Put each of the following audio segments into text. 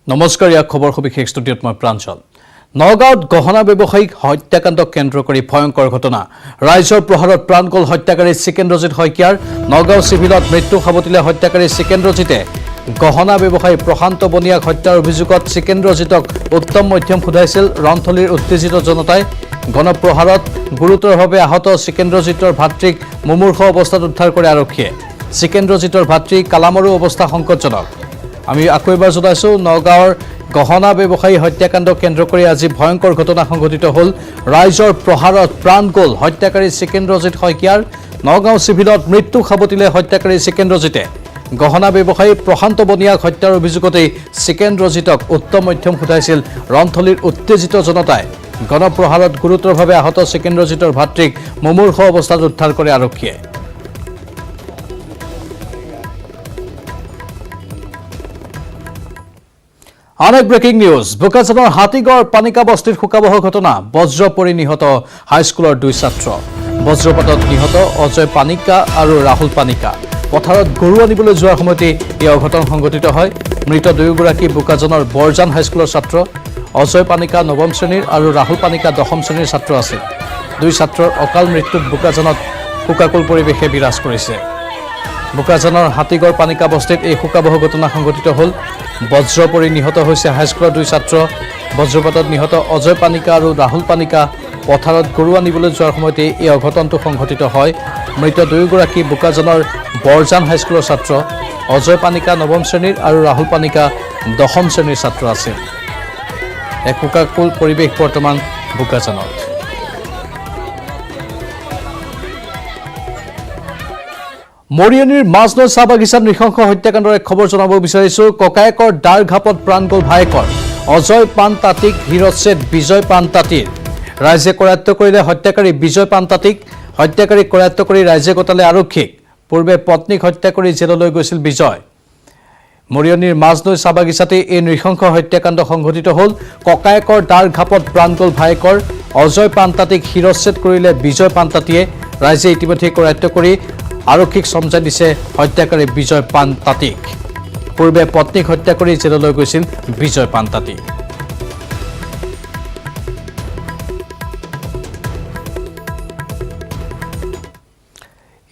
নমস্কাৰ ইয়াক খবৰ সবিশেষ ষ্টুডিঅ'ত মই প্ৰাঞ্চল নগাঁৱত গহনা ব্যৱসায়িক হত্যাকাণ্ডক কেন্দ্ৰ কৰি ভয়ংকৰ ঘটনা ৰাইজৰ প্ৰহাৰত প্ৰাণ গ'ল হত্যাকাৰী সিকেন্দ্ৰজিৎ শইকীয়াৰ নগাঁও চিভিলত মৃত্যু সাবটিলে হত্যাকাৰী সিকেন্দ্ৰজিতে গহনা ব্যৱসায়ী প্ৰশান্ত বনিয়াক হত্যাৰ অভিযোগত সিকেন্দ্ৰজিতক উত্তম মধ্যম সোধাইছিল ৰণথলীৰ উত্তেজিত জনতাই গণপ্ৰহাৰত গুৰুতৰভাৱে আহত সিকেন্দ্ৰজিতৰ ভাতৃক মুমূৰ্ষ অৱস্থাত উদ্ধাৰ কৰে আৰক্ষীয়ে সিকেন্দ্ৰজিতৰ ভাতৃ কালামৰো অৱস্থা সংকটজনক আমি আকৌ এবাৰ জনাইছো নগাঁৱৰ গহনা ব্যৱসায়ী হত্যাকাণ্ড কেন্দ্ৰ কৰি আজি ভয়ংকৰ ঘটনা সংঘটিত হ'ল ৰাইজৰ প্ৰহাৰত প্ৰাণ গ'ল হত্যাকাৰী সিকেন্দ্ৰজিৎ শইকীয়াৰ নগাঁও চিভিলত মৃত্যু সাবটিলে হত্যাকাৰী সিকেন্দ্ৰজিতে গহনা ব্যৱসায়ী প্ৰশান্ত বনিয়াক হত্যাৰ অভিযোগতেই সিকেন্দ্ৰজিতক উত্তম মধ্যম সোধাইছিল ৰণথলীৰ উত্তেজিত জনতাই গণপ্ৰহাৰত গুৰুতৰভাৱে আহত সিকেন্দ্ৰজিতৰ ভাতৃক মুমূৰ্ষ অৱস্থাত উদ্ধাৰ কৰে আৰক্ষীয়ে আনেক ব্ৰেকিং নিউজ বোকাজানৰ হাতীগড় পানিকা বস্তিৰ শোকাবহ ঘটনা বজ্ৰ পৰি নিহত হাইস্কুলৰ দুই ছাত্ৰ বজ্ৰপাতত নিহত অজয় পানিকা আৰু ৰাহুল পানিকা পথাৰত গৰু আনিবলৈ যোৱাৰ সময়তে এই অঘটন সংঘটিত হয় মৃত দুয়োগৰাকী বোকাজানৰ বৰজান হাইস্কুলৰ ছাত্ৰ অজয় পানিকা নৱম শ্ৰেণীৰ আৰু ৰাহুল পানিকা দশম শ্ৰেণীৰ ছাত্ৰ আছিল দুই ছাত্ৰৰ অকাল মৃত্যুত বোকাজানত শোকাকুল পৰিৱেশে বিৰাজ কৰিছে বোকাজানৰ হাতীগড় পানিকা বস্তিত এই শোকাবহ ঘটনা সংঘটিত হ'ল বজ্ৰ পৰি নিহত হৈছে হাইস্কুলৰ দুই ছাত্ৰ বজ্ৰপাতত নিহত অজয় পানিকা আৰু ৰাহুল পানিকা পথাৰত গৰু আনিবলৈ যোৱাৰ সময়তে এই অঘটনটো সংঘটিত হয় মৃত দুয়োগৰাকী বোকাজানৰ বৰজান হাইস্কুলৰ ছাত্ৰ অজয় পানিকা নৱম শ্ৰেণীৰ আৰু ৰাহুল পানিকা দশম শ্ৰেণীৰ ছাত্ৰ আছিল এক শোকাকুল পৰিৱেশ বৰ্তমান বোকাজানত মৰিয়নিৰ মাজনৈ চাহ বাগিচাত নৃশংস হত্যাকাণ্ডৰ এক খবৰ জনাব বিচাৰিছো ককায়েকৰ দাৰ ঘাপত প্ৰাণ গ'ল ভায়েকৰ অজয় পান তাঁতিক হিৰচ্ছেদ বিজয় পান তাঁতিৰ ৰাইজে কৰায়ত্ব কৰিলে হত্যাকাৰী বিজয় পান তাঁতিক হত্যাকাৰীক কৰায়ত্ব কৰি ৰাইজে গতালে আৰক্ষীক পূৰ্বে পত্নীক হত্যা কৰি জেললৈ গৈছিল বিজয় মৰিয়নিৰ মাজনৈ চাহ বাগিচাতে এই নৃশংস হত্যাকাণ্ড সংঘটিত হ'ল ককায়েকৰ দাৰ ঘাপত প্ৰাণ গ'ল ভায়েকৰ অজয় পান তাঁতিক হিৰচ্ছেদ কৰিলে বিজয় পান তাঁতিয়ে ৰাইজে ইতিমধ্যে কৰায়ত্ব কৰি আৰক্ষীক সমজাই দিছে হত্যাকাৰী বিজয় পান তাঁতিক পূৰ্বে পত্নীক হত্যা কৰি জেললৈ গৈছিল বিজয় পান তাঁতি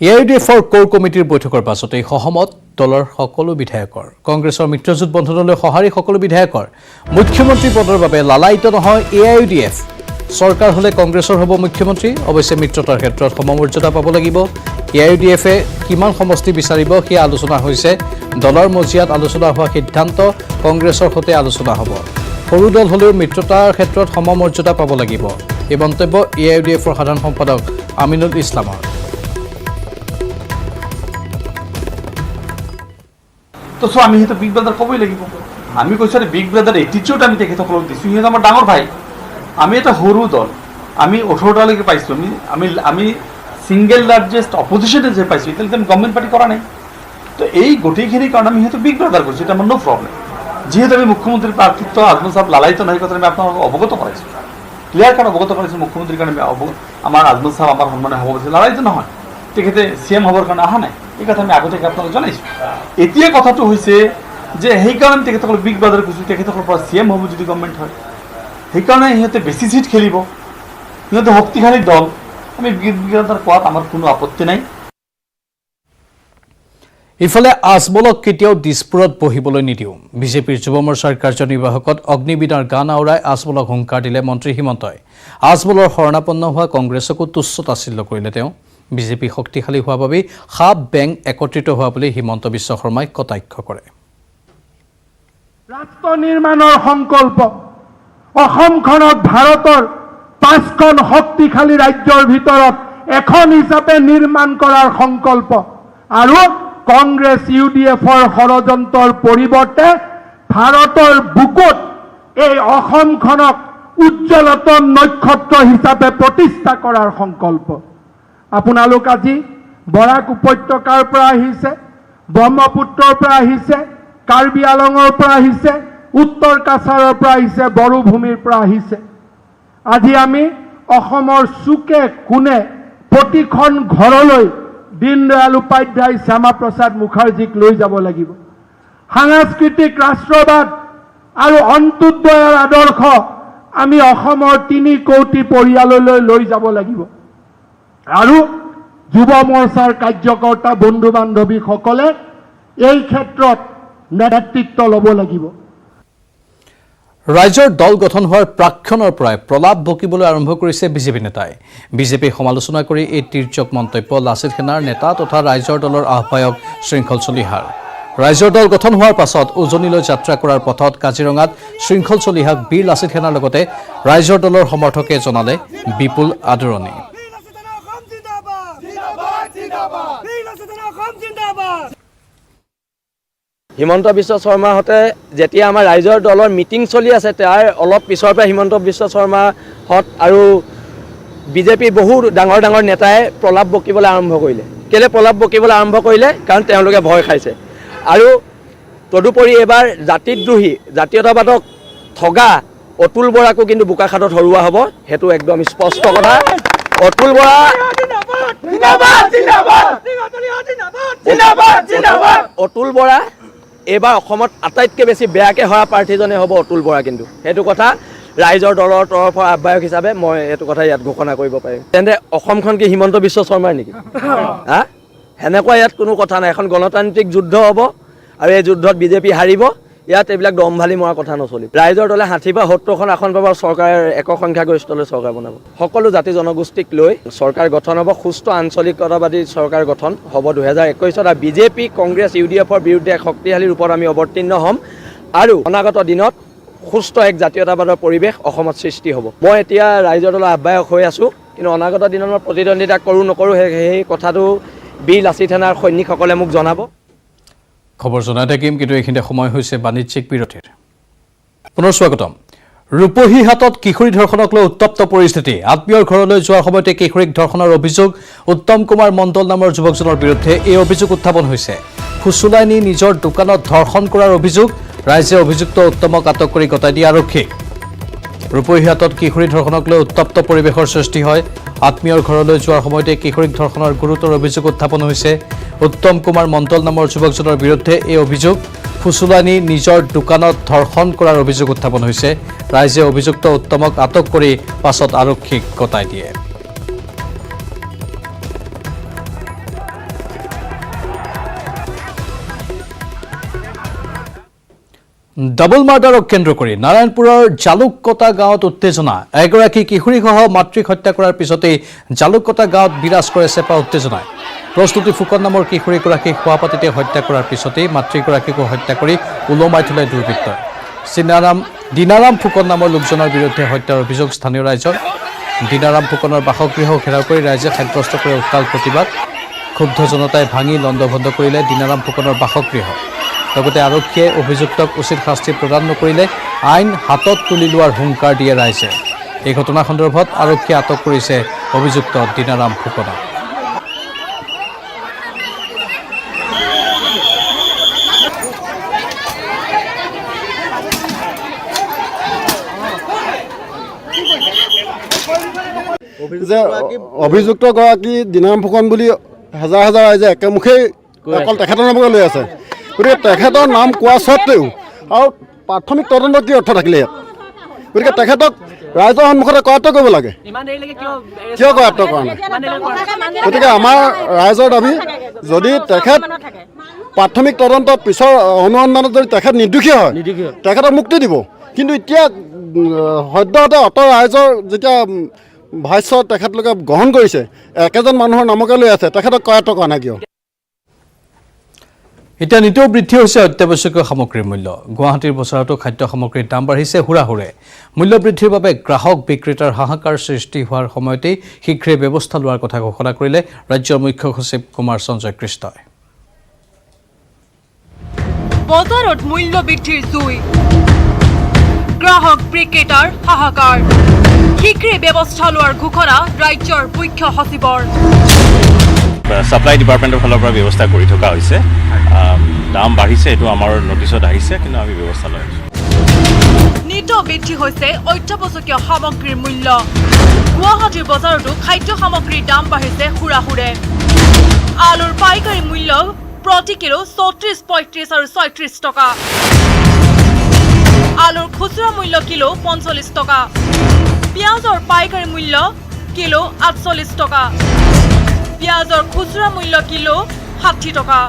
এআইডিএফৰ কোৰ কমিটিৰ বৈঠকৰ পাছতে সহমত দলৰ সকলো বিধায়কৰ কংগ্ৰেছৰ মিত্ৰজোঁট বন্ধনলৈ সঁহাৰি সকলো বিধায়কৰ মুখ্যমন্ত্ৰী পদৰ বাবে লালায়িত নহয় এআইডিএফ চৰকাৰ হলে কংগ্ৰেছৰ হ'ব মুখ্যমন্ত্ৰী অৱশ্যে মিত্ৰতাৰ ক্ষেত্ৰত সমমৰ্যাদা পাব লাগিব এআইডিএফে কিমান সমষ্টি বিচাৰিব সেই আলোচনা হৈছে দলৰ মজিয়াত আলোচনা হোৱা সিদ্ধান্ত কংগ্ৰেছৰ সৈতে আলোচনা হ'ব সৰু দল হলেও মিত্ৰতাৰ ক্ষেত্ৰত সমমৰ্যাদা পাব লাগিব এই মন্তব্য এআইডিএফৰ সাধাৰণ সম্পাদক আমিনুল ইছলামৰ তো আমি সেইটো বিগ ব্ৰাদাৰ ক'বই লাগিব আমি কৈছো বিগ ব্ৰাদাৰ এটিটিউড আমি তেখেতসকলক দিছোঁ সিহঁত আমাৰ ডাঙৰ ভাই আমি এটা সৰু দল আমি 18টালৈকে পাইছোঁ আমি সিংগল লাৰ্জেষ্ট অপজিশ্যনে যে পাইছোঁ এতিয়ালৈকে আমি গভৰ্ণমেণ্ট পাৰ্টি কৰা নাই তো এই গোটেইখিনিৰ কাৰণে আমি সিহঁতক বিগ ব্ৰাদাৰ কৰিছোঁ এটা আমাৰ নো প্ৰব্লেম যিহেতু আমি মুখ্যমন্ত্ৰীৰ প্ৰাৰ্থিত্ব আজমল চাহাব লালায়িত নহয় কথা আমি আপোনালোকক অৱগত কৰাইছোঁ ক্লিয়াৰ কাট অৱগত কৰাইছোঁ মুখ্যমন্ত্ৰীৰ কাৰণে আমাৰ আজমল চাহাব আমাৰ সন্মানে হ'ব গৈছে লালায়িত নহয় তেখেতে CM হ'বৰ কাৰণে অহা নাই এই কথা আমি আগতীয়াকৈ আপোনালোকক জনাইছোঁ এতিয়া কথাটো হৈছে যে সেইকাৰণে তেখেতসকলক বিগ ব্ৰাদাৰ কৈছোঁ তেখেতসকলৰ পৰা CM হ'ব যদি গভৰ্ণমেণ্ট হয় সেইকাৰণে সিহঁতে বেছি চিট খেলিব সিহঁতে শক্তিশালী দল আমি বিগ ব্ৰাদাৰ কোৱাত আমাৰ কোনো আপত্তি নাই ইফালে আজমলক কেতিয়াও দিছপুৰত বহিবলৈ নিদিওঁ বিজেপিৰ যুৱ মৰ্চাৰ কাৰ্যনিৰ্বাহকত অগ্নিবীণাৰ গান আওৰাই আজমলক হুংকাৰ দিলে মন্ত্ৰী হিমন্তই আজমলৰ শৰণাপন্ন হোৱা কংগ্ৰেছকো তুচ্ছ তাচ্ছিল্য কৰিলে তেওঁ বিজেপি শক্তিশালী হোৱাৰ বাবে সাপ বেং একত্ৰিত হোৱা বুলি হিমন্ত বিশ্ব শৰ্মাই কটাক্ষ কৰে ৰাষ্ট্ৰ নিৰ্মাণৰ সংকল্প অসমখনক ভাৰতৰ 5খন শক্তিশালী ৰাজ্যৰ ভিতৰত এখন হিচাপে নিৰ্মাণ কৰাৰ সংকল্প আৰু কংগ্ৰেছ ইউডিএফৰ ষড়যন্ত্ৰৰ পৰিৱৰ্তে ভাৰতৰ বুকুত এই অসমখনক উজ্জ্বলতম নক্ষত্ৰ হিচাপে প্ৰতিষ্ঠা কৰাৰ সংকল্প আপোনালোক আজি বৰাক উপত্যকাৰ পৰা আহিছে ব্ৰহ্মপুত্ৰৰ পৰা আহিছে কাৰ্বি আলঙৰ পৰা আহিছে উত্তৰ কাছাৰৰ পৰা আহিছে বড়োভূমিৰ পৰা আহিছে আজি আমি অসমৰ চুকে কোণে প্ৰতিখন ঘৰলৈ দীনদয়াল উপাধ্যায় শ্যামা প্ৰসাদ মুখাৰ্জীক লৈ যাব লাগিব সাংস্কৃতিক ৰাষ্ট্ৰবাদ আৰু অন্ত্যোদয়ৰ আদৰ্শ আমি অসমৰ 3 কোটি পৰিয়াললৈ লৈ যাব লাগিব আৰু যুৱ মৰ্চাৰ কাৰ্যকৰ্তা বন্ধু বান্ধৱীসকলে এই ক্ষেত্ৰত নেতৃত্ব ল'ব লাগিব ৰাইজৰ দল গঠন হোৱাৰ প্ৰাক্ষণৰ পৰাই প্ৰলাপ বকিবলৈ আৰম্ভ কৰিছে বিজেপি নেতাই বিজেপি সমালোচনা কৰি এই তিৰ্যক মন্তব্য লাচিত সেনাৰ নেতা তথা ৰাইজৰ দলৰ আহ্বায়ক শৃংখল চলিহাৰ ৰাইজৰ দল গঠন হোৱাৰ পাছত উজনিলৈ যাত্ৰা কৰাৰ পথত কাজিৰঙাত শৃংখল চলিহাক বীৰ লাচিত সেনাৰ লগতে ৰাইজৰ দলৰ সমৰ্থকে জনালে বিপুল আদৰণি হিমন্ত বিশ্ব শৰ্মাহঁতে যেতিয়া আমাৰ ৰাইজৰ দলৰ মিটিং চলি আছে তাৰ অলপ পিছৰ পৰা হিমন্ত বিশ্ব শৰ্মাহঁত আৰু বিজেপিৰ বহু ডাঙৰ ডাঙৰ নেতাই প্ৰলাপ বকিবলৈ আৰম্ভ কৰিলে কেলে প্ৰলাপ বকিবলৈ আৰম্ভ কৰিলে কাৰণ তেওঁলোকে ভয় খাইছে আৰু তদুপৰি এবাৰ জাতিদ্ৰোহী জাতীয়তাবাদক ঠগা অতুল বৰাকো কিন্তু বোকাখাতত হৰুৱা হ'ব সেইটো একদম স্পষ্ট কথা অতুল বৰা অতুল বৰা এইবাৰ অসমত আটাইতকৈ বেছি বেয়াকৈ হৰা প্ৰাৰ্থীজনে হ'ব অতুল বৰা কিন্তু সেইটো কথা ৰাইজৰ দলৰ তৰফৰ আহ্বায়ক হিচাপে মই এইটো কথা ইয়াত ঘোষণা কৰিব পাৰিম তেন্তে অসমখন কি হিমন্ত বিশ্ব শৰ্মাৰ নেকি হা সেনেকুৱা ইয়াত কোনো কথা নাই এখন গণতান্ত্ৰিক যুদ্ধ হ'ব আৰু এই যুদ্ধত বিজেপি হাৰিব ইয়াত এইবিলাক দমভালি মৰা কথা নচলিব ৰাইজৰ দলে 60 বা 70খন আসন পাব চৰকাৰৰ একক সংখ্যাগৰিষ্ঠলৈ চৰকাৰ বনাব সকলো জাতি জনগোষ্ঠীক লৈ চৰকাৰ গঠন হ'ব সুস্থ আঞ্চলিকতাবাদী চৰকাৰ গঠন হ'ব 2021 আৰু বিজেপি কংগ্ৰেছ UDFৰ বিৰুদ্ধে এক শক্তিশালী ৰূপত আমি অৱতীৰ্ণ হ'ম আৰু অনাগত দিনত সুস্থ এক জাতীয়তাবাদৰ পৰিৱেশ অসমত সৃষ্টি হ'ব মই এতিয়া ৰাইজৰ দলৰ আহ্বায়ক হৈ আছোঁ কিন্তু অনাগত দিনত মই প্ৰতিদ্বন্দ্বিতা কৰোঁ নকৰোঁ সেই কথাটো বীৰ লাচিত সেনাৰ সৈনিকসকলে মোক জনাব খবৰ জনাই থাকিম কিন্তু এইখিনিতে সময় হৈছে বাণিজ্যিক বিৰতিৰ পুনৰ স্বাগতম ৰূপহী হাতত কিশোৰী ধৰ্ষণক লৈ উত্তপ্ত পৰিস্থিতি আত্মীয়ৰ ঘৰলৈ যোৱাৰ সময়তে কিশোৰীক ধৰ্ষণৰ অভিযোগ উত্তম কুমাৰ মণ্ডল নামৰ যুৱকজনৰ বিৰুদ্ধে এই অভিযোগ উত্থাপন হৈছে ফুচুলাই নি নিজৰ দোকানত ধৰ্ষণ কৰাৰ অভিযোগ ৰাইজে অভিযুক্ত উত্তমক আটক কৰি গতাই দিয়ে আৰক্ষীক ৰূপহী হাতত কিশোৰী ধৰ্ষণক লৈ উত্তপ্ত পৰিৱেশৰ সৃষ্টি হয় আত্মীয়ৰ ঘৰলৈ যোৱাৰ সময়তে কিশোৰীক ধৰ্ষণৰ গুৰুতৰ অভিযোগ উত্থাপন হৈছে উত্তম কুমাৰ মণ্ডল নামৰ যুৱকজনৰ বিৰুদ্ধে এই অভিযোগ ফুচুলাই নি নিজৰ দোকানত ধৰ্ষণ কৰাৰ অভিযোগ উত্থাপন হৈছে ৰাইজে অভিযুক্ত উত্তমক আটক কৰি পাছত আৰক্ষীক গতাই দিয়ে ডাবল মাৰ্ডাৰক কেন্দ্ৰ কৰি নাৰায়ণপুৰৰ জালুককটা গাঁৱত উত্তেজনা এগৰাকী কিশোৰীসহ মাতৃক হত্যা কৰাৰ পিছতেই জালুককটা গাঁৱত বিৰাজ কৰে চেপা উত্তেজনাই প্ৰস্তুতি ফুকন নামৰ কিশোৰীগৰাকীক শোৱাপাতিতে হত্যা কৰাৰ পিছতেই মাতৃগৰাকীকো হত্যা কৰি ওলমাই থলে দুৰ্বৃত্তই দিনাৰাম ফুকন নামৰ লোকজনৰ বিৰুদ্ধে হত্যাৰ অভিযোগ স্থানীয় ৰাইজৰ দিনাৰাম ফুকনৰ বাসগৃহ ঘেৰাও কৰি ৰাইজে সাব্যস্ত কৰে উত্তাল প্ৰতিবাদ ক্ষুব্ধ জনতাই ভাঙি লণ্ডভণ্ড কৰিলে দিনাৰাম ফুকনৰ বাসগৃহ লগতে আৰক্ষীয়ে অভিযুক্তক উচিত শাস্তি প্ৰদান নকৰিলে আইন হাতত তুলি লোৱাৰ হুংকাৰ দিয়ে ৰাইজে এই ঘটনা সন্দৰ্ভত আৰক্ষীয়ে আটক কৰিছে অভিযুক্ত দিনাৰাম ফুকনক যে অভিযুক্তগৰাকী দিনাৰাম ফুকন বুলি হাজাৰ হাজাৰ ৰাইজে একেমুখেই অকল তেখেতৰ নামকে লৈ আছে গতিকে তেখেতৰ নাম কোৱা স্বত্তেও আৰু প্ৰাথমিক তদন্ত কি অৰ্থ থাকিলে ইয়াত গতিকে তেখেতক ৰাইজৰ সন্মুখতে কৰায়ত্ব কৰিব লাগে কিয় কৰায়ত্ব কৰা নাই গতিকে আমাৰ ৰাইজৰ দাবী যদি তেখেত প্ৰাথমিক তদন্তৰ পিছৰ অনুসন্ধানত যদি তেখেত নিৰ্দোষী হয় তেখেতক মুক্তি দিব কিন্তু এতিয়া সদ্যহতে অত ৰাইজৰ যেতিয়া ভাষ্য তেখেতলোকে গ্ৰহণ কৰিছে একেজন মানুহৰ নামকে লৈ আছে তেখেতক কৰায়ত্ব কৰা নাই কিয় এতিয়া নিতৌ বৃদ্ধি হৈছে অত্যাৱশ্যকীয় সামগ্ৰীৰ মূল্য গুৱাহাটীৰ বজাৰতো খাদ্য সামগ্ৰীৰ দাম বাঢ়িছে হুৰাহুৰে মূল্য বৃদ্ধিৰ বাবে গ্ৰাহক বিক্ৰেতাৰ হাহাকাৰ সৃষ্টি হোৱাৰ সময়তেই শীঘ্ৰে ব্যৱস্থা লোৱাৰ কথা ঘোষণা কৰিলে ৰাজ্যৰ মুখ্য সচিব কুমাৰ সঞ্জয় কৃষ্ণই বজাৰত মূল্য বৃদ্ধিৰ জুই গ্ৰাহক বিক্ৰেতাৰ হাহাকাৰ শীঘ্ৰে ব্যৱস্থা লোৱাৰ ঘোষণা ৰাজ্যৰ মুখ্য সচিবৰ সাপ্লাই ডিপাৰ্টমেণ্টৰ ফালৰ পৰা ব্যৱস্থা কৰি থকা হৈছে দাম বাঢ়িছে এইটো আমাৰ নটিছত আহিছে কিন্তু আমি ব্যৱস্থা লৈ আছোঁ নিতৌ বৃদ্ধি হৈছে অত্যাৱশ্যকীয় সামগ্ৰীৰ মূল্য গুৱাহাটীৰ বজাৰতো খাদ্য সামগ্ৰীৰ দাম বাঢ়িছে হুৰাহুৰে আলুৰ পাইকাৰী মূল্য প্ৰতি কিলো 34, 35 আৰু 36 টকা আলুৰ খুচুৰা মূল্য কিলো 45 টকা পিঁয়াজৰ পাইকাৰী মূল্য কিলো 48 টকা পিঁয়াজৰ খুচুৰা মূল্য কিলো 60 টকা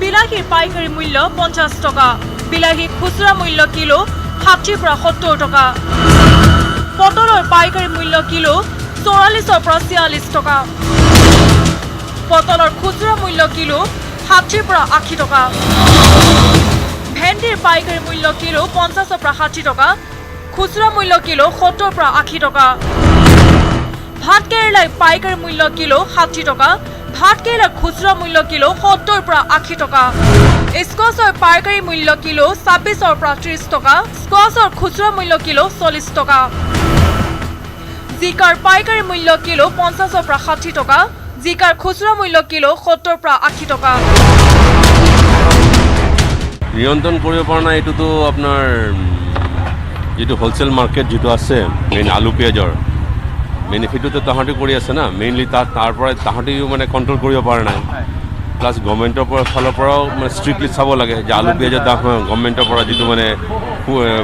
বিলাহীৰ পাইকাৰী মূল্য 50 টকা বিলাহী খুচুৰা মূল্য কিলো 60 পৰা 70 টকা পটলৰ পাইকাৰী মূল্য কিলো 44 পৰা 46 টকা পটলৰ খুচুৰা মূল্য কিলো 60 পৰা 80 টকা ভেন্দিৰ পাইকাৰী মূল্য কিলো 50 পৰা 60 টকা খুচুৰা মূল্য কিলো 70 পৰা 80 টকা ভাত কেৰেলাৰ পাইকাৰী মূল্য কিলো 60 টকা ভাত কেৰেলাৰ খুচুৰা মূল্য কিলো 70 পৰা 80 টকা স্কোৱাছৰ পাইকাৰী মূল্য কিলো 26 পৰা 30 টকা স্কোৱাছৰ খুচুৰা মূল্য কিলো 40 টকা জিকাৰ পাইকাৰী মূল্য কিলো 50 পৰা 60 টকা জিকাৰ খুচুৰা মূল্য কিলো 70 পৰা 80 টকা নিয়ন্ত্ৰণ কৰিব পৰা নাই এইটোতো আপোনাৰ যিটো হোলচেল মাৰ্কেট যিটো আছে মেইন আলু পিঁয়াজৰ বেনিফিটটো তাহাঁতি কৰি আছে না মেইনলি তাৰ পৰা তাহাঁতিও মানে কণ্ট্ৰল কৰিব পৰা নাই প্লাছ গভৰ্ণমেণ্টৰ ফালৰ পৰাও মানে ষ্ট্ৰিক্টলি চাব লাগে যে আলু পিঁয়াজৰ দাম গভৰ্ণমেণ্টৰ পৰা যিটো মানে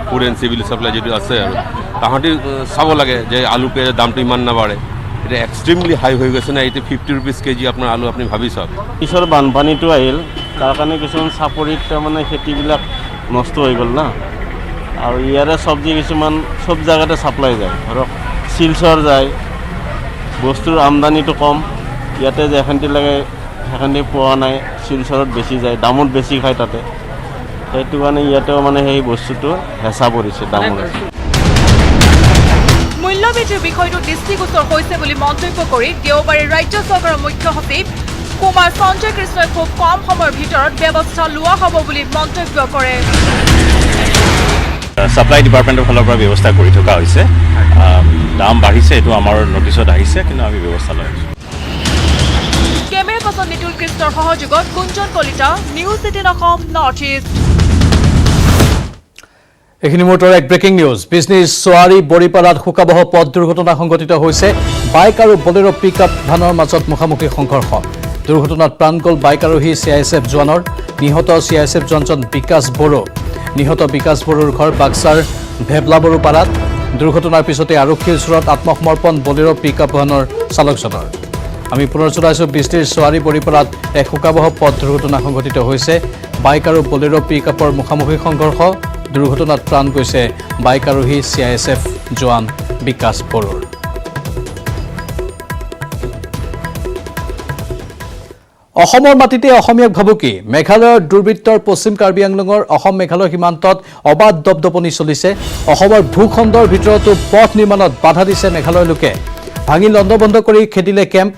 ফুড এণ্ড চিভিল চাপ্লাই যিটো আছে আৰু তাহাঁতি চাব লাগে যে আলু পিঁয়াজৰ দামটো ইমান নাবাঢ়ে এতিয়া এক্সট্ৰিমলি হাই হৈ গৈছে না এতিয়া 50 ৰুপিজ কেজি আপোনাৰ আলু আপুনি ভাবি চাওক পিছৰ বানপানীটো আহিল তাৰ কাৰণে কিছুমান চাপৰিত তাৰমানে খেতিবিলাক নষ্ট হৈ গ'ল না আৰু ইয়াৰে চব্জি কিছুমান চব জেগাতে ছাপ্লাই যায় ধৰক শিলচৰ যায় বস্তুৰ আমদানিটো কম ইয়াতে যেখানটি লাগে সেখানটি পোৱা নাই শিলচৰত বেছি যায় দামত বেছি খায় তাতে সেইটো কাৰণে ইয়াতেও মানে সেই বস্তুটো হেঁচা পৰিছে দামত মূল্যবৃদ্ধিৰ বিষয়টো দৃষ্টিগোচৰ হৈছে বুলি মন্তব্য কৰি দেওবাৰে ৰাজ্য চৰকাৰৰ মুখ্য সচিব কুমাৰ সঞ্জয় কৃষ্ণই খুব কম সময়ৰ ভিতৰত ব্যৱস্থা লোৱা হ'ব বুলি মন্তব্য কৰে ছাপ্লাই ডিপাৰ্টমেণ্টৰ ফালৰ পৰা ব্যৱস্থা কৰি থকা হৈছে দাম বাঢ়িছে এইটো আমাৰ নটিছত আহিছে কিন্তু আমি ব্যৱস্থা লৈ আছোঁ কেমেৰা পাৰ্চন নিতুল কৃষ্ণৰ সহযোগত Kunjan Kalita news 18 Assam north east এইখিনি মুহূৰ্তৰ এক ব্ৰেকিং নিউজ বিজনেছ চোৱাৰী বৰিপাৰাত শোকাবহ পথ দুৰ্ঘটনা সংঘটিত হৈছে বাইক আৰু বলেৰো পিকআপ ভানৰ মাজত মুখামুখি সংঘৰ্ষ দুৰ্ঘটনাত প্ৰাণ গ'ল বাইক আৰোহী CISF জোৱানৰ নিহত CISF জোৱানজন বিকাশ বড়ো নিহত বিকাশ বড়োৰ ঘৰ বাক্সাৰ ভেবলাবৰুপাৰাত দুৰ্ঘটনাৰ পিছতে আৰক্ষীৰ ওচৰত আত্মসমৰ্পণ বলেৰো পিকআপ ভানৰ চালকজনৰ আমি পুনৰ জনাইছোঁ বিজনেছ চোৱাৰী বৰিপাৰাত এক শোকাবহ পথ দুৰ্ঘটনা সংঘটিত হৈছে বাইক আৰু বলেৰো পিকআপৰ মুখামুখি সংঘৰ্ষ দুৰ্ঘটনাত প্ৰাণ গৈছে বাইক আৰোহী CISF জোৱান বিকাশ বড়োৰ অসমৰ মাটিতে অসমীয়াক ভাবুকি মেঘালয়ৰ দুৰ্বৃত্তৰ পশ্চিম কাৰ্বি আংলঙৰ অসম মেঘালয় সীমান্তত অবাধ দপদপনি চলিছে অসমৰ ভূখণ্ডৰ ভিতৰতো পথ নিৰ্মাণত বাধা দিছে মেঘালয়ৰ লোকে ভাঙি লণ্ডভণ্ড কৰি খেদিলে কেম্প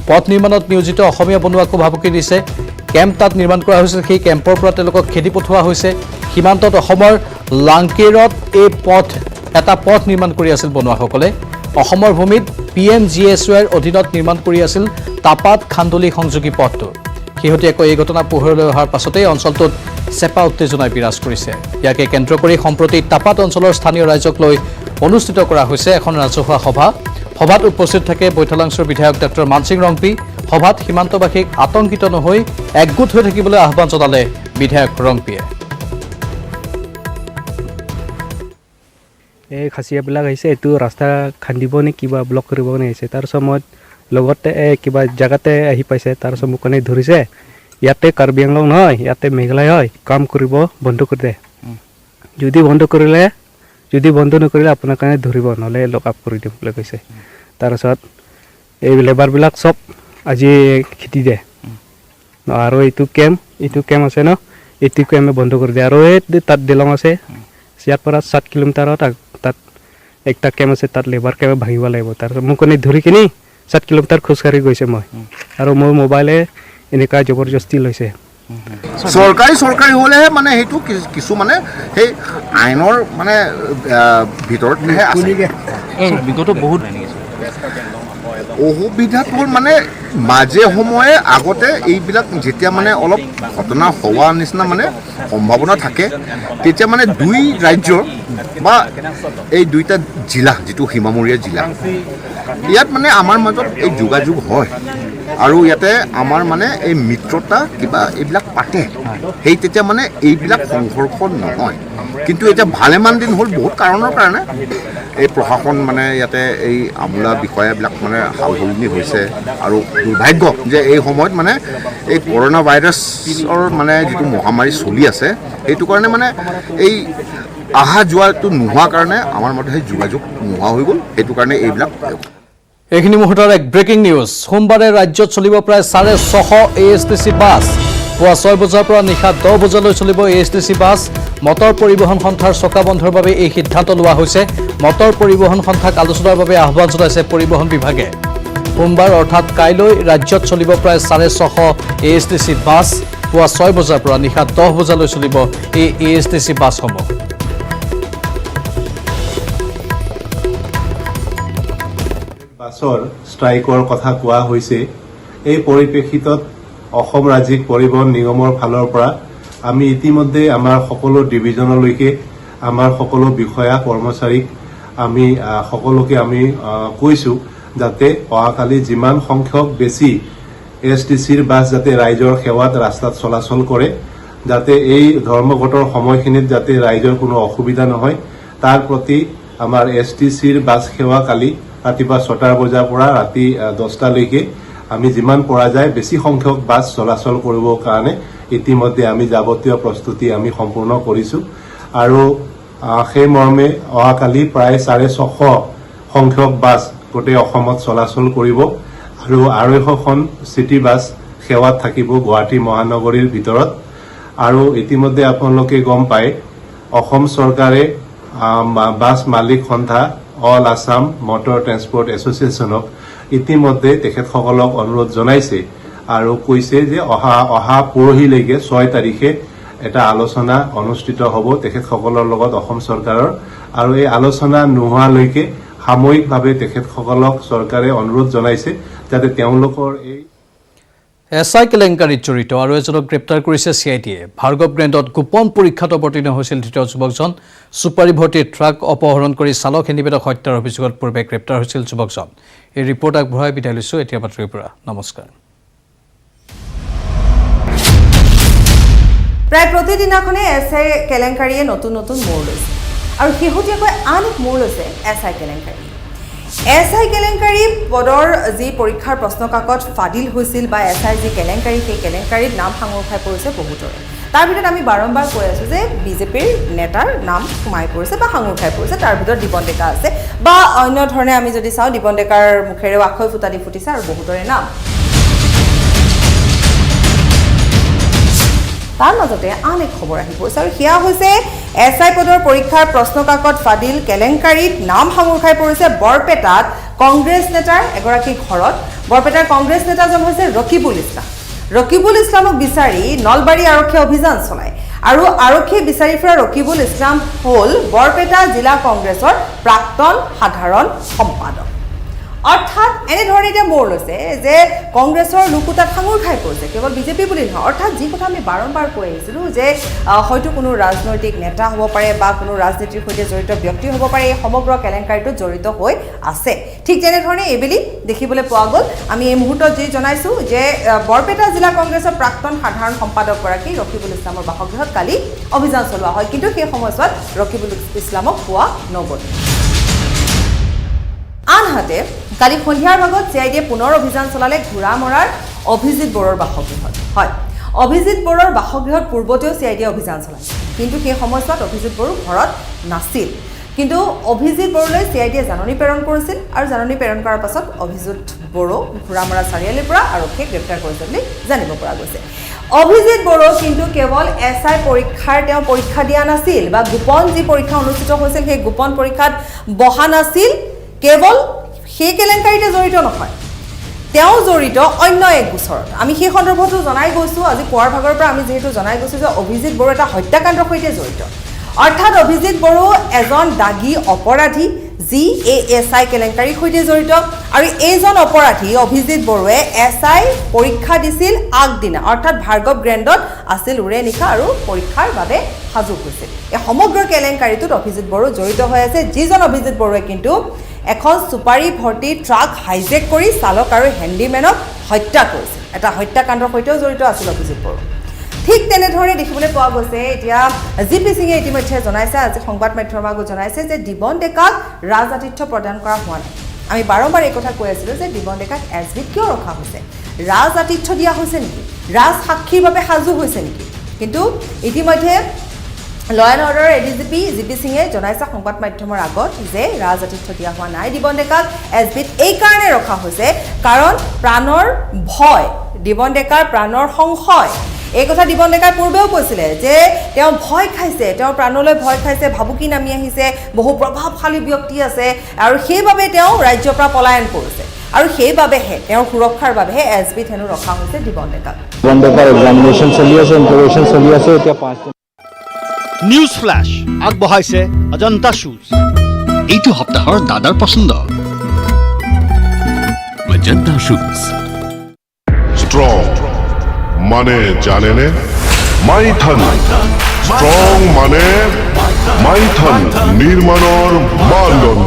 পথ নিৰ্মাণত নিয়োজিত অসমীয়া বনুৱাকো ভাবুকি দিছে কেম্প তাত নিৰ্মাণ কৰা হৈছে সেই কেম্পৰ পৰা তেওঁলোকক খেদি পঠোৱা হৈছে সীমান্তত অসমৰ লাংকেৰত এই এটা পথ নিৰ্মাণ কৰি আছিল বনুৱাসকলে অসমৰ ভূমিত PMGSYৰ অধীনত নিৰ্মাণ কৰি আছিল তাপাত খান্দুলি সংযোগী পথটো শেহতীয়াকৈ এই ঘটনা পোহৰলৈ অহাৰ পাছতেই অঞ্চলটোত চেপা উত্তেজনাই বিৰাজ কৰিছে ইয়াকে কেন্দ্ৰ কৰি সম্প্ৰতি তাপাত অঞ্চলৰ স্থানীয় ৰাইজক লৈ অনুষ্ঠিত কৰা হৈছে এখন ৰাজহুৱা সভাত উপস্থিত থাকে বৈঠালাংছৰ বিধায়ক ডক্টৰ মানসিং ৰংপি সভাত সীমান্তবাসীক আতংকিত নহৈ একগোট হৈ থাকিবলৈ আহ্বান জনালে বিধায়ক ৰংপিয়ে এই খাচীয়াবিলাক আহিছে এইটো ৰাস্তা খান্দিব নে কিবা ব্লক কৰিব নে আহিছে তাৰ সময়ত লগতে কিবা জায়গাতে আহি পাইছে তাৰ সময় কোনে ধৰিছে ইয়াতে কাৰ্বি আংলং নহয় ইয়াতে মেঘালয় হয় কাম কৰিব বন্ধ কৰি দে যদি বন্ধ নকৰিলে আপোনাৰ কাৰণে ধৰিব নহ'লে লক আপ কৰি দিম বুলি কৈছে তাৰপিছত এই লেবাৰবিলাক চব আজি খেতি দে আৰু এইটো কেম্প আছে ন এইটো কেম্পে বন্ধ কৰি দিয়ে আৰু এই তাত দিলং আছে ইয়াৰ পৰা 7 কিলোমিটাৰত তাত একটা কেম্প আছে তাত লেবাৰ কেম্প ভাঙিব লাগিব তাৰপিছত মোক কোনে ধৰি কিনি 7 কিলোমিটাৰ খোজকাঢ়ি গৈছে মই আৰু মোৰ মোবাইলে এনেকুৱা জবৰদস্তি লৈছে চৰকাৰী হ'লেহে মানে সেইটো কিছু মানে সেই আইনৰ মানে ভিতৰতহে আছে বিগত বহুত অসুবিধাটো হ'ল মানে মাজে সময়ে আগতে এইবিলাক যেতিয়া মানে অলপ ঘটনা হোৱা নিচিনা মানে সম্ভাৱনা থাকে তেতিয়া মানে দুই ৰাজ্যৰ বা এই দুইটা জিলা যিটো সীমামূৰীয়া জিলা ইয়াত মানে আমাৰ মাজত এই যোগাযোগ হয় আৰু ইয়াতে আমাৰ মানে এই মিত্ৰতা কিবা এইবিলাক পাতে সেই তেতিয়া মানে এইবিলাক সংঘৰ্ষ নহয় কিন্তু এতিয়া ভালেমান দিন হ'ল বহুত কাৰণৰ কাৰণে এই প্ৰশাসন মানে ইয়াতে এই আমোলা বিষয়াবিলাক মানে সালসলনি হৈছে আৰু দুৰ্ভাগ্য যে এই সময়ত মানে এই কৰোণা ভাইৰাছৰ মানে যিটো মহামাৰী চলি আছে সেইটো কাৰণে মানে এই অহা যোৱাটো নোহোৱাৰ কাৰণে আমাৰ মতে সেই যোগাযোগ নোহোৱা হৈ গ'ল সেইটো কাৰণে এইবিলাক এইখিনি মুহূৰ্তৰ এক ব্ৰেকিং নিউজ সোমবাৰে ৰাজ্যত চলিব প্ৰায় 650 ASTC বাছ পুৱা 6 বজাৰ পৰা নিশা 10 বজালৈ চলিব ASTC বাছ মটৰ পৰিবহণ সন্থাৰ চকা বন্ধৰ বাবে এই সিদ্ধান্ত লোৱা হৈছে মটৰ পৰিবহণ সন্থাক আলোচনাৰ বাবে আহ্বান জনাইছে পৰিবহণ বিভাগে সোমবাৰ অৰ্থাৎ কাইলৈ ৰাজ্যত চলিব প্ৰায় 650 ASTC বাছ পুৱা 6 বজাৰ পৰা নিশা 10 বজালৈ চলিব এই ASTC বাছসমূহ বাছৰ ষ্ট্ৰাইকৰ কথা কোৱা হৈছে এই পৰিপ্ৰেক্ষিতত অসম ৰাজ্যিক পৰিবহণ নিগমৰ ফালৰ পৰা আমি ইতিমধ্যে আমাৰ সকলো ডিভিজনলৈকে আমাৰ সকলো বিষয়া কৰ্মচাৰীক আমি সকলোকে আমি কৈছোঁ যাতে অহাকালি যিমান সংখ্যক বেছি ASTCৰ বাছ যাতে ৰাইজৰ সেৱাত ৰাস্তাত চলাচল কৰে যাতে এই ধৰ্মঘটৰ সময়খিনিত যাতে ৰাইজৰ কোনো অসুবিধা নহয় তাৰ প্ৰতি আমাৰ ASTCৰ বাছ সেৱা কালি ৰাতিপুৱা 6টা বজাৰ পৰা ৰাতি 10টালৈকে আমি যিমান পৰা যায় বেছি সংখ্যক বাছ চলাচল কৰিবৰ কাৰণে ইতিমধ্যে আমি যাৱতীয় প্ৰস্তুতি আমি সম্পূৰ্ণ কৰিছোঁ আৰু সেই মৰ্মে অহাকালি প্ৰায় 650 সংখ্যক বাছ গোটেই অসমত চলাচল কৰিব আৰু 250খন চিটি বাছ সেৱাত থাকিব গুৱাহাটী মহানগৰীৰ ভিতৰত আৰু ইতিমধ্যে আপোনালোকে গম পায় অসম চৰকাৰে বাছ মালিক সন্থা অল আছাম মটৰ ট্ৰেন্সপৰ্ট এছ'চিয়েশ্যনক ইতিমধ্যে তেখেতসকলক অনুৰোধ জনাইছে আৰু কৈছে যে অহা পৰহিলৈকে 6 তাৰিখে এটা আলোচনা অনুষ্ঠিত হ'ব তেখেতসকলৰ লগত অসম চৰকাৰৰ আৰু এই আলোচনা নোহোৱালৈকে সাময়িকভাৱে তেখেতসকলক চৰকাৰে অনুৰোধ জনাইছে যাতে তেওঁলোকৰ এই SI কেলেংকাৰীত জড়িত আৰু এজনক গ্ৰেপ্তাৰ কৰিছে CIDয়ে ভাৰ্গৱ গ্ৰেণ্ডত গোপন পৰীক্ষাত অৱতীৰ্ণ হৈছিল দ্বিতীয় যুৱকজন সুপাৰী ভৰ্তি ট্ৰাক অপহৰণ কৰি চালক নিবেদক হত্যাৰ অভিযোগত পূৰ্বে গ্ৰেপ্তাৰ হৈছিল যুৱকজন এই ৰিপৰ্ট আগবঢ়াই বিদায় লৈছো এতিয়া বাতৰিৰ পৰা নমস্কাৰ প্ৰায় প্ৰতিদিনাখনে SI কেলেংকাৰীয়ে নতুন নতুন মোৰ লৈছে আৰু শেহতীয়াকৈ আন এক মোৰ লৈছে SI কেলেংকাৰী SI কেলেংকাৰী পদৰ যি পৰীক্ষাৰ প্ৰশ্নকাকত ফাদিল হৈছিল বা SI যি কেলেংকাৰী সেই কেলেংকাৰীত নাম সাঙুৰ খাই পৰিছে বহুতৰে তাৰ ভিতৰত আমি বাৰম্বাৰ কৈ আছোঁ যে বিজেপিৰ নেতাৰ নাম সোমাই পৰিছে বা সাঙুৰ খাই পৰিছে তাৰ ভিতৰত দীপন ডেকা আছে বা অন্য ধৰণে আমি যদি চাওঁ দীপন ডেকাৰ মুখেৰেও আখৈ ফুটা দি ফুটিছে আৰু বহুতৰে নাম তাৰ মাজতে আন এক খবৰ আহি পৰিছে আৰু সেয়া হৈছে SI পদৰ পৰীক্ষাৰ প্ৰশ্নকাকত ফাদিল কেলেংকাৰীত নাম সাঙুৰ খাই পৰিছে বৰপেটাত কংগ্ৰেছ নেতাৰ এগৰাকী ঘৰত বৰপেটাৰ কংগ্ৰেছ নেতাজন হৈছে ৰকিবুল ইছলামক বিচাৰি নলবাৰী আৰক্ষীয়ে অভিযান চলায় আৰু আৰক্ষীয়ে বিচাৰি ফুৰা ৰকিবুল ইছলাম হ'ল বৰপেটা জিলা কংগ্ৰেছৰ প্ৰাক্তন সাধাৰণ সম্পাদক অৰ্থাৎ এনেধৰণে এতিয়া মোৰ লৈছে যে কংগ্ৰেছৰ লোকোটাত সাঙুৰ খাই পৰিছে কেৱল বিজেপি বুলি নহয় অৰ্থাৎ যি কথা আমি বাৰম্বাৰ কৈ আহিছিলোঁ যে হয়তো কোনো ৰাজনৈতিক নেতা হ'ব পাৰে বা কোনো ৰাজনীতিৰ সৈতে জড়িত ব্যক্তি হ'ব পাৰে এই সমগ্ৰ কেলেংকাৰীটোত জড়িত হৈ আছে ঠিক তেনেধৰণে এইবেলি দেখিবলৈ পোৱা গ'ল আমি এই মুহূৰ্তত যি জনাইছোঁ যে বৰপেটা জিলা কংগ্ৰেছৰ প্ৰাক্তন সাধাৰণ সম্পাদকগৰাকী ৰকিবুল ইছলামৰ বাসগৃহত কালি অভিযান চলোৱা হয় কিন্তু সেই সময়ছোৱাত ৰকিবুল ইছলামক পোৱা নগ'ল আনহাতে কালি সন্ধিয়াৰ ভাগত CIDয়ে পুনৰ অভিযান চলালে ঘোঁৰামৰাৰ অভিজিত বড়োৰ বাসগৃহত হয় অভিজিত বড়োৰ বাসগৃহত পূৰ্বতেও CIDয়ে অভিযান চলাইছিল কিন্তু সেই সময়ছোৱাত অভিজিত বড়ো ঘৰত নাছিল কিন্তু অভিজিত বড়োলৈ CIDয়ে জাননী প্ৰেৰণ কৰিছিল আৰু জাননী প্ৰেৰণ কৰাৰ পাছত অভিজিত বড়ো ঘোঁৰামৰা চাৰিআলিৰ পৰা আৰক্ষীয়ে গ্ৰেপ্তাৰ কৰিছে বুলি জানিব পৰা গৈছে অভিজিত বড়ো কিন্তু কেৱল SI পৰীক্ষাৰ তেওঁ পৰীক্ষা দিয়া নাছিল বা গোপন যি পৰীক্ষা অনুষ্ঠিত হৈছিল সেই গোপন পৰীক্ষাত বহা নাছিল কেৱল সেই কেলেংকাৰীতে জড়িত নহয় তেওঁ জড়িত অন্য এক গোচৰত আমি সেই সন্দৰ্ভতো জনাই গৈছোঁ আজি পুৱাৰ ভাগৰ পৰা আমি যিহেতু জনাই গৈছোঁ যে অভিজিত বড়ো এটা হত্যাকাণ্ডৰ সৈতে জড়িত অৰ্থাৎ অভিজিত বড়ো এজন দাগী অপৰাধী যি এই SI কেলেংকাৰীৰ সৈতে জড়িত আৰু এইজন অপৰাধী অভিজিত বড়োৱে SI পৰীক্ষা দিছিল আগদিনা অৰ্থাৎ ভাৰ্গৱ গ্ৰেণ্ডত আছিল উৰে নিশা আৰু পৰীক্ষাৰ বাবে সাজু হৈছিল এই সমগ্ৰ কেলেংকাৰীটোত অভিজিত বড়ো জড়িত হৈ আছে যিজন অভিজিত বড়োৱে কিন্তু এখন চুপাৰী ভৰ্তি ট্ৰাক হাইজেক কৰি চালক আৰু হেণ্ডিমেনক হত্যা কৰিছিল এটা হত্যাকাণ্ডৰ সৈতেও জড়িত আছিল অভিজিত বড়ো ঠিক তেনেধৰণে দেখিবলৈ পোৱা গৈছে এতিয়া জিপি সিঙে ইতিমধ্যে জনাইছে আজি সংবাদ মাধ্যমৰ আগত জনাইছে যে দিবন ডেকাক ৰাজআতিথ্য প্ৰদান কৰা হোৱা নাই আমি বাৰম্বাৰ এই কথা কৈ আছিলোঁ যে দিবন ডেকাক এছবিত কিয় ৰখা হৈছে ৰাজআতিথ্য দিয়া হৈছে নেকি ৰাজ সাক্ষীৰ বাবে সাজু হৈছে নেকি কিন্তু ইতিমধ্যে ল এণ্ড অৰ্ডাৰ এডিজিপি জিপি সিঙে জনাইছে সংবাদ মাধ্যমৰ আগত যে ৰাজআতিথ্য দিয়া হোৱা নাই দিবন ডেকাক এছবিত এই কাৰণে ৰখা হৈছে কাৰণ প্ৰাণৰ ভয় দিবন ডেকাৰ প্ৰাণৰ সংশয় এই কথা দিবন ডেকাৰ পূৰ্বেও কৈছিলে যে তেওঁ ভয় খাইছে তেওঁ প্ৰাণলৈ ভয় খাইছে ভাবুকি নামি আহিছে বহু প্ৰভাৱশালী ব্যক্তি আছে আৰু সেইবাবে তেওঁ ৰাজ্যৰ পৰা পলায়ন কৰিছে আৰু সেইবাবেহে তেওঁৰ সুৰক্ষাৰ বাবেহে এছবিত হেনো ৰখা হৈছে দিবন ডেকাক দিবন ডেকাৰ এক্সামিনেশ্যন চলি আছে ইণ্টাৰভিউশ্যন চলি আছে এতিয়া 5 নিউজ ফ্ল্যাশ আগবঢ়াইছে অজন্তা শুজ এইটো সপ্তাহৰ দাদাৰ পছন্দ অজন্তা শুজ স্ট্ৰং মানে জানেনে মাইথন স্ট্ৰং মানে মাইথন নিৰ্মাণৰ মানদণ্ড